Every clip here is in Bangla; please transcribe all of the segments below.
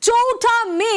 চৌঠা মে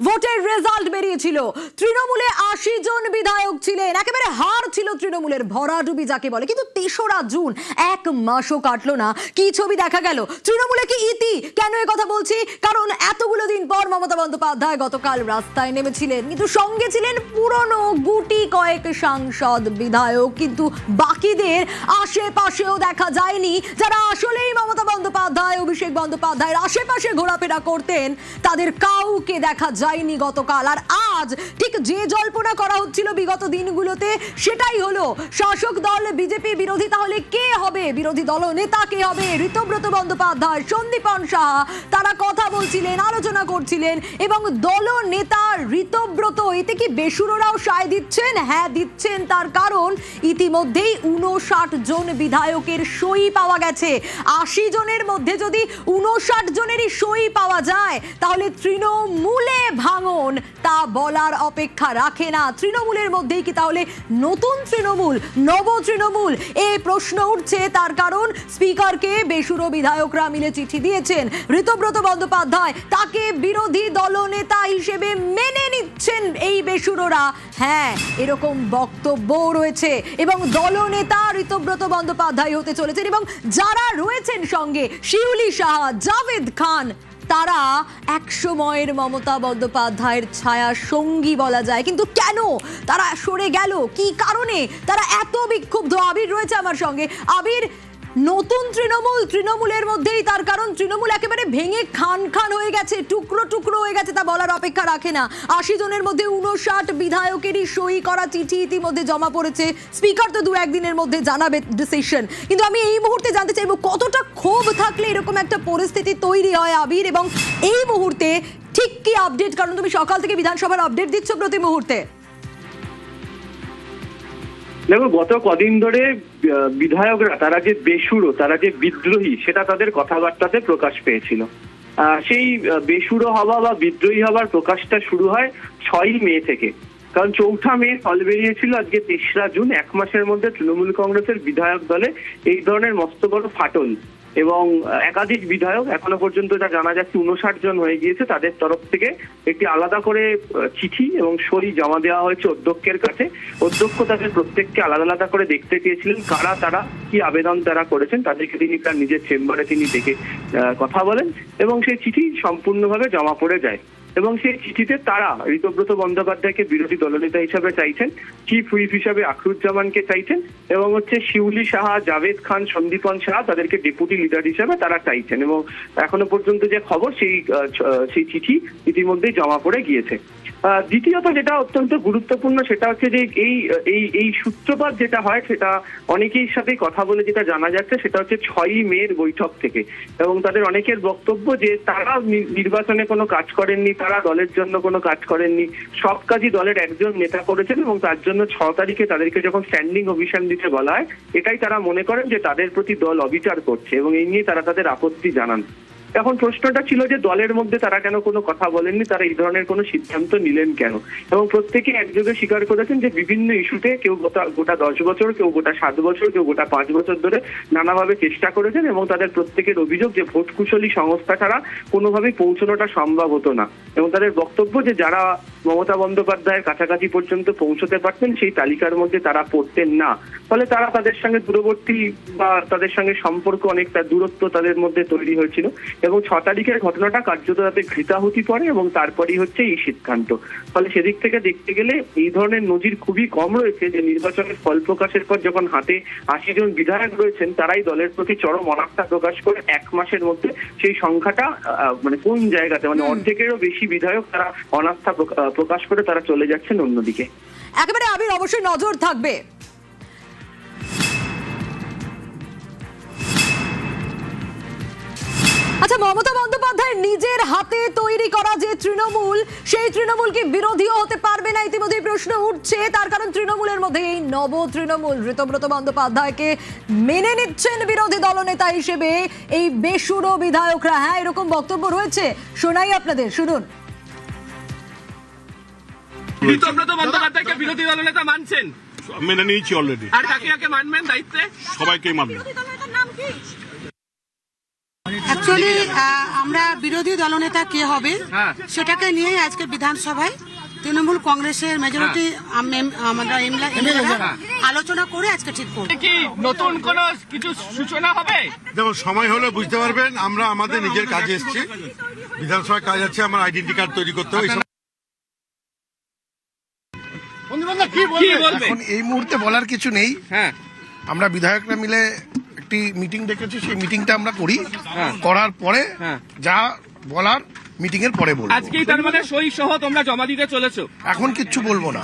ভোটের রেজাল্ট বেরিয়েছিল। তৃণমূলে ৮০ জন বিধায়ক ছিলেন, একেবারে হার ছিল তৃণমূলের, ভরাডুবি যাকে বলে। কিন্তু ৩রা জুন, এক মাসও কাটলো না, কি ছবি দেখা গেল? তৃণমূলে কি ইতি? কেন এ কথা বলছি? কারণ এতগুলো দিন পর মমতা বন্দ্যোপাধ্যায় গতকাল রাস্তায় নেমেছিলেন, কিন্তু সঙ্গে ছিলেন পুরনো গুটি কয়েক সাংসদ বিধায়ক। কিন্তু বাকিদের আশেপাশেও দেখা যায়নি। যারা আসলেই মমতা বন্দ্যোপাধ্যায়, অভিষেক বন্দ্যোপাধ্যায়ের আশেপাশে ঘোরাফেরা করতেন, তাদের কাউকে দেখা যায়নি গতকাল। আর আজ ঠিক যে জল্পনা করা হচ্ছিল বিগত দিনগুলোতে, সেটাই হলো। শাসক দল বিজেপি বিরোধী তাহলে কে হবে? বিরোধী দল নেতা কে হবে? ঋতব্রত বন্দ্যোপাধ্যায়, সন্দীপন সাহা, তারা কথা বলছিলেন, আলোচনা করছিলেন। এবং দল নেতা ঋতব্রত, এতে কি বেসুরোরাও সায় দিচ্ছেন? হ্যাঁ, দিচ্ছেন। তার কারণ ইতিমধ্যেই ৫৯ জন বিধায়কের সই পাওয়া গেছে। ৮০ জনের মধ্যে যদি ৫৯ জনেরই সই পাওয়া যায়, তাহলে তৃণমূলে ভাঙন তা বলার অপেক্ষা রাখে না। তৃণমূলের মধ্যেই কি তাহলে নতুন তৃণমূল, নব তৃণমূল? এই প্রশ্ন উঠছে। তার কারণ স্পিকারকে বেসুরো বিধায়করা মিলে চিঠি দিয়েছেন। ঋতব্রত বন্দ্যোপাধ্যায়, তাকে বিরোধী দলনেতা হিসেবে মেনে নিচ্ছেন এই বেসুরোরা। হ্যাঁ, এরকম বক্তব্য রয়েছে। এবং দলনেতা ঋতব্রত বন্দ্যোপাধ্যায় হতে চলেছেন। এবং যারা রয়েছেন সঙ্গে, শিউলি সাহা, জাভেদ খান, তারা এক সময়ের মমতা বন্দ্যোপাধ্যায়ের ছায়া সঙ্গী বলা যায়। কিন্তু কেন তারা সরে গেল? কি কারণে তারা এত বিক্ষুব্ধ? আবির রয়েছে আমার সঙ্গে। আবির, নতুন তৃণমূল, তৃণমূলের মধ্যেই, তার কারণ তৃণমূল একেবারে ভেঙে খান খান হয়ে গেছে, টুকরো টুকরো হয়ে গেছে, তা বলার অপেক্ষা রাখে না। ৮০ জনের মধ্যে ৫৯ বিধায়কেরই সই করা চিঠি ইতিমধ্যে জমা পড়েছে। স্পিকার তো ২-১ দিনের মধ্যে জানাবে ডিসিশন। কিন্তু আমি এই মুহূর্তে জানতে চাইবো, কতটা ক্ষোভ থাকলে এরকম একটা পরিস্থিতি তৈরি হয় আবির? এবং এই মুহূর্তে ঠিক কি আপডেট? কারণ তুমি সকাল থেকে বিধানসভার আপডেট দিচ্ছ প্রতি মুহূর্তে। দেখো, গত কদিন ধরে বিধায়করা, তারা যে বেসুরো, তারা যে বিদ্রোহী, সেটা তাদের কথাবার্তাতে প্রকাশ পেয়েছিল। সেই বেসুরো হওয়া বা বিদ্রোহী হওয়ার প্রকাশটা শুরু হয় ৬ই মে থেকে। কারণ চৌঠা মে ফল বেরিয়েছিল, আজকে ৩রা জুন। এক মাসের মধ্যে তৃণমূল কংগ্রেসের বিধায়ক দলে এই ধরনের মস্ত বড় ফাটল। এবং একাধিক বিধায়ক, এখনো পর্যন্ত যা জানা যাচ্ছে ৫৯ জন হয়ে গিয়েছে, তাদের তরফ থেকে একটি আলাদা করে চিঠি এবং সই জমা দেওয়া হয়েছে অধ্যক্ষের কাছে। অধ্যক্ষ তাদের প্রত্যেককে আলাদা আলাদা করে দেখতে চেয়েছিলেন, কারা তারা, কি আবেদন তারা করেছেন, তাদেরকে তিনি তার নিজের চেম্বারে তিনি ডেকে কথা বলেন। এবং সেই চিঠি সম্পূর্ণভাবে জমা পড়ে যায়। এবং সেই চিঠিতে তারা ঋতব্রত বন্দ্যোপাধ্যায়কে বিরোধী দলনেতা হিসাবে চাইছেন, চিফ হুইপ হিসাবে আখরুজ্জামানকে চাইছেন, এবং শিউলি সাহা, জাভেদ খান, সন্দীপন সাহা, তাদেরকে ডেপুটি লিডার হিসাবে তারা চাইছেন। এবং এখনো পর্যন্ত যে খবর, সেই চিঠি ইতিমধ্যেই জমা পড়ে গিয়েছে। দ্বিতীয়ত যেটা অত্যন্ত গুরুত্বপূর্ণ, সেটা হচ্ছে যে এই সূত্রপাত যেটা হয়, সেটা অনেকের সাথে কথা বলে যেটা জানা যাচ্ছে, সেটা হচ্ছে ৬ই মের বৈঠক থেকে। এবং তাদের অনেকের বক্তব্য যে তারা নির্বাচনে কোনো কাজ করেননি, তারা দলের জন্য কোনো কাজ করেননি, সব কাজই দলের একজন নেতা করেছেন। এবং তার জন্য ৬ তারিখে তাদেরকে যখন স্ট্যান্ডিং অভিশান দিতে বলা হয়, এটাই তারা মনে করেন যে তাদের প্রতি দল অবিচার করছে, এবং এই নিয়ে তারা তাদের আপত্তি জানান। এখন প্রশ্নটা ছিল যে দলের মধ্যে তারা কেন কোনো কথা বলেননি, তারা এই ধরনের কোনো সিদ্ধান্ত নিলেন কেন? এবং প্রত্যেকে একযোগে স্বীকার করেছেন যে বিভিন্ন ইস্যুতে কেউ গোটা ১০ বছর, কেউ গোটা ৭ বছর, কেউ গোটা ৫ বছর ধরে নানাভাবে চেষ্টা করেছেন। এবং তাদের প্রত্যেকের অভিযোগ যে ভোট কুশলী সংস্থা ছাড়া কোনোভাবেই পৌঁছানোটা সম্ভব হতো না। এবং তাদের বক্তব্য যে যারা মমতা বন্দ্যোপাধ্যায়ের কাছাকাছি পর্যন্ত পৌঁছতে পারতেন, সেই তালিকার মধ্যে তারা পড়তেন না। ফলে তারা তাদের সঙ্গে দূরবর্তী, বা তাদের সঙ্গে সম্পর্ক অনেকটা দূরত্ব তাদের মধ্যে তৈরি হয়েছিল। এবং ৬ তারিখের ঘটনাটা কার্যত তাতে ঘৃতাহুতি পড়ে, এবং তারপরেই হচ্ছে এই সিদ্ধান্ত। ফলে সেদিক থেকে দেখতে গেলে এই ধরনের নজির খুবই কম রয়েছে যে নির্বাচনের ফল প্রকাশের পর যখন হাতে ৮০ জন বিধায়ক রয়েছেন, তারাই দলের প্রতি চরম অনাস্থা প্রকাশ করে এক মাসের মধ্যে সেই সংখ্যাটা মানে কোন জায়গাতে, মানে অর্ধেকেরও বেশি বিধায়ক তারা অনাস্থা প্রকাশ করে তারা চলে যাচ্ছেন অন্যদিকে। একেবারে আবির, অবশ্যই নজর থাকবে। আচ্ছা, মমতা বন্দ্যোপাধ্যায় নিজের হাতে তৈরি করা যে তৃণমূল, সেই তৃণমূল কি বিরোধীও হতে পারবে না? ইতিমধ্যেই প্রশ্ন উঠছে। তার কারণ তৃণমূলের মধ্যে এই নব তৃণমূল, ঋতব্রত বন্দ্যোপাধ্যায়কে মেনে নিচ্ছেন বিরোধী দলনেতা হিসেবে এই বেসুরো বিধায়করা। হ্যাঁ, এরকম বক্তব্য রয়েছে, শোনাই আপনাদের, শুনুন। ঋতব্রত বন্দ্যোপাধ্যায়কে বিরোধী দলনেতা মানছেন? মেনে নিয়েছি অলরেডি। আর কাকে কাকে মানবেন দায়িত্বে? সবাইকেই মানবেন। এত অ্যাকচুয়ালি আমরা বিরোধী দলনেতা কে হবে হ্যাঁ। সেটাকে নিয়ে আজকে বিধানসভায় তৃণমূল কংগ্রেসের মেজরিটি আমরা এমএলএরা আলোচনা করে আজকে ঠিক করব। কি নতুন কোন কিছু সূচনা হবে? দেখুন, সময় হলে বুঝতে পারবেন। আমরা আমাদের নিজের কাজে এসেছি, বিধানসভায় কাজ আছে, আমার আইডেন্টি কার্ড তৈরি করতে হবে। কি বলবে? এখন এই মুহূর্তে বলার কিছু নেই। হ্যাঁ, আমরা বিধায়করা মিলে একটি মিটিং ডেকেছি, সেই মিটিংটা আমরা করি, হ্যাঁ। করার পরে হ্যাঁ। যা বলার মিটিং এর পরে বলবো। আজকেই তার মানে সই সহ তোমরা জমা দিতে চলেছো? এখন কিচ্ছু বলবো না,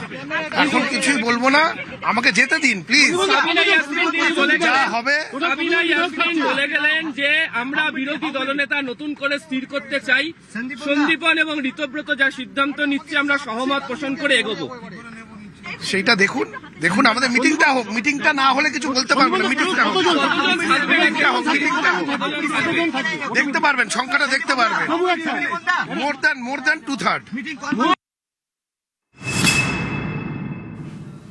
এখন কিছুই বলবো না, আমাকে যেতে দিন প্লিজ। সাবিনা ইয়াসমিন তিনি বলে যা গেলেন, হবে সাবিনা ইয়াসমিন বলে গেলেন যে আমরা বিরোধী দলনেতা নতুন করে স্থির করতে চাই। সন্দীপন এবং ঋতব্রত যা সিদ্ধান্ত নিচ্ছে আমরা সহমত পোষণ করে এগোবো। সেইটা দেখুন, দেখুন আমাদের মিটিংটা হোক, মিটিংটা না হলে কিছু বলতে পারবো না। মিটিংটা হোক, মিটিংটা হোক, মিটিংটা হোক, দেখতে পারবেন সংখ্যাটা, দেখতে পারবেন। More than 2/3।